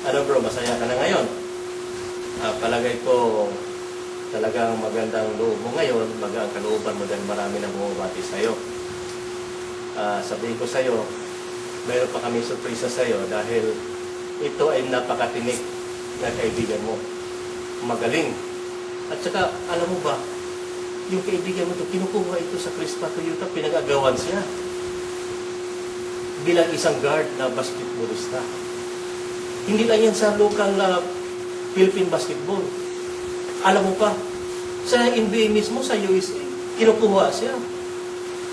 Ano bro, masaya ka na ngayon? Palagay ko talagang magandang loob mo ngayon, magang kalooban mo dahil marami nang bumabati sa'yo. Sabihin ko sa'yo, mayroon pa kami surpresa sa'yo dahil ito ay napakatinik na kaibigan mo. Magaling. At saka, alam mo ba, yung kaibigan mo ito, kinukuha ito sa Crispa Toyota, pinag-agawan siya bilang isang guard na basketballista. Hindi lang yan sa local Philippine basketball. Alam mo pa, sa NBA mismo, sa USA, kinukuha siya.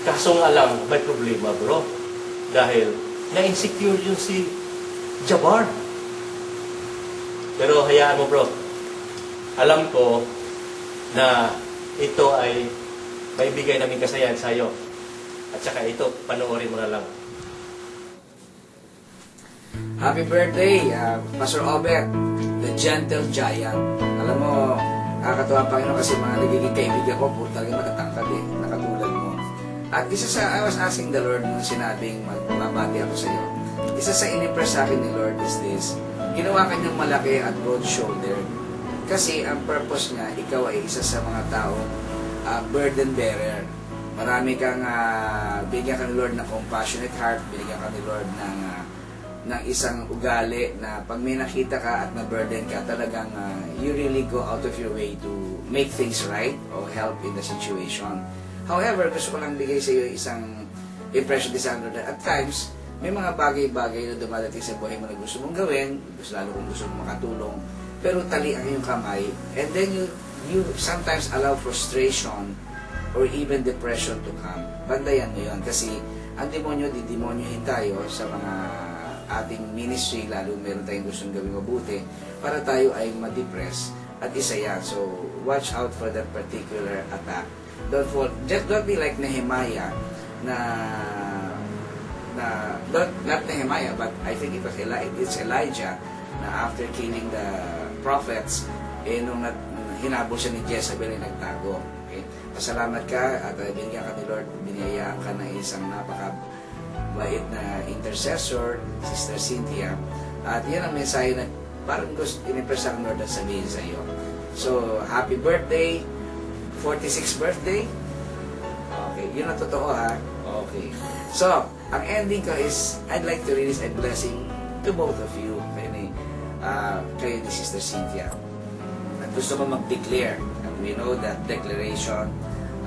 Kaso nga lang, may problema bro. Dahil na-insecure yun si Jabbar. Pero hayaan mo bro, alam ko na ito ay may bigay namin kasayahan sa iyo. At saka ito, panoorin mo na lang. Happy birthday, Pastor Obet, the gentle giant. Alam mo, nakakatuwa Panginoon kasi mga nagiging kaibigan ko, puro talaga matatangkad nakatulad mo. At I was asking the Lord nung sinabing magbabati ako sa iyo. Isa sa in-impress sa akin ni Lord is this, ginawa kanyang malaki at broad-shouldered. Kasi ang purpose niya, ikaw ay isa sa mga taong burden bearer. Marami kang, binigyan ka ni Lord ng compassionate heart, binigyan ka ni Lord ng isang ugali na pag may nakita ka at na-burden ka, talagang you really go out of your way to make things right or help in the situation. However, gusto ko lang bigay sa iyo isang impression din sa Lord. At times, may mga bagay-bagay na dumadating sa buhay mo na gusto mong gawin, lalo kung gusto mong makatulong, pero tali ang iyong kamay, and then you sometimes allow frustration or even depression to come. Bandayan mo yun, kasi ang demonyo, didemonyohin tayo sa mga ating ministry, lalo meron tayong gustong gawin mabuti, para tayo ay ma-depress, at isa yan. So, watch out for that particular attack. Don't be like Nehemiah, not Nehemiah, but I think it's Elijah, na after killing the prophets, nung hinabol siya ni Jezebel, ay nagtago. Okay? Pasalamat ka at binigyan ka ni Lord, biniyayaan ka ng isang napaka-bait na intercessor, Sister Cynthia. At yan ang mensahe na parang gusto in-impress ang Lord at sabihin sa iyo. So, happy birthday, 46th birthday. Okay, yun ang totoo ha. Okay. So, ang ending ko is, I'd like to release a blessing to both of you, kayo ni Sister Cynthia. At gusto ko mag-declare, and we know that declaration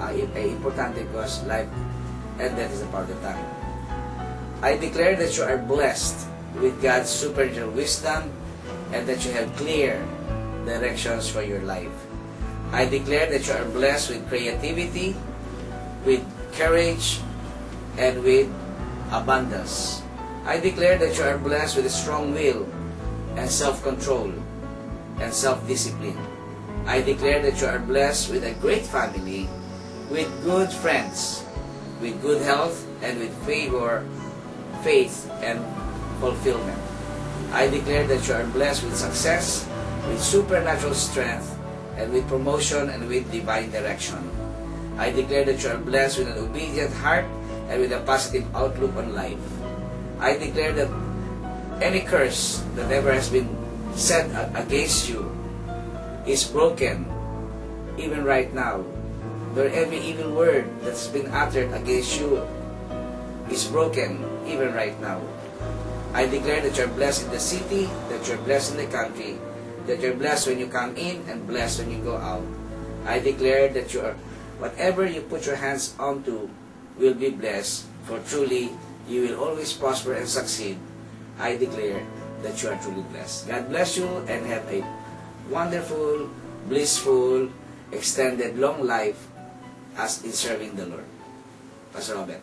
ay importante because life and death is a part of the tongue. I declare that you are blessed with God's supernatural wisdom and that you have clear directions for your life. I declare that you are blessed with creativity, with courage, and with abundance. I declare that you are blessed with a strong will and self-control and self-discipline. I declare that you are blessed with a great family, with good friends, with good health, and with favor, faith, and fulfillment. I declare that you are blessed with success, with supernatural strength, and with promotion and with divine direction. I declare that you are blessed with an obedient heart and with a positive outlook on life. I declare that any curse that ever has been said against you is broken even right now. Or every evil word that's been uttered against you is broken even right now. I declare that you're blessed in the city, that you're blessed in the country, that you're blessed when you come in and blessed when you go out. I declare that whatever you put your hands onto will be blessed, for truly you will always prosper and succeed. I declare that you are truly blessed. God bless you and have a wonderful, blissful, extended, long life as in serving the Lord. Pastor Robert.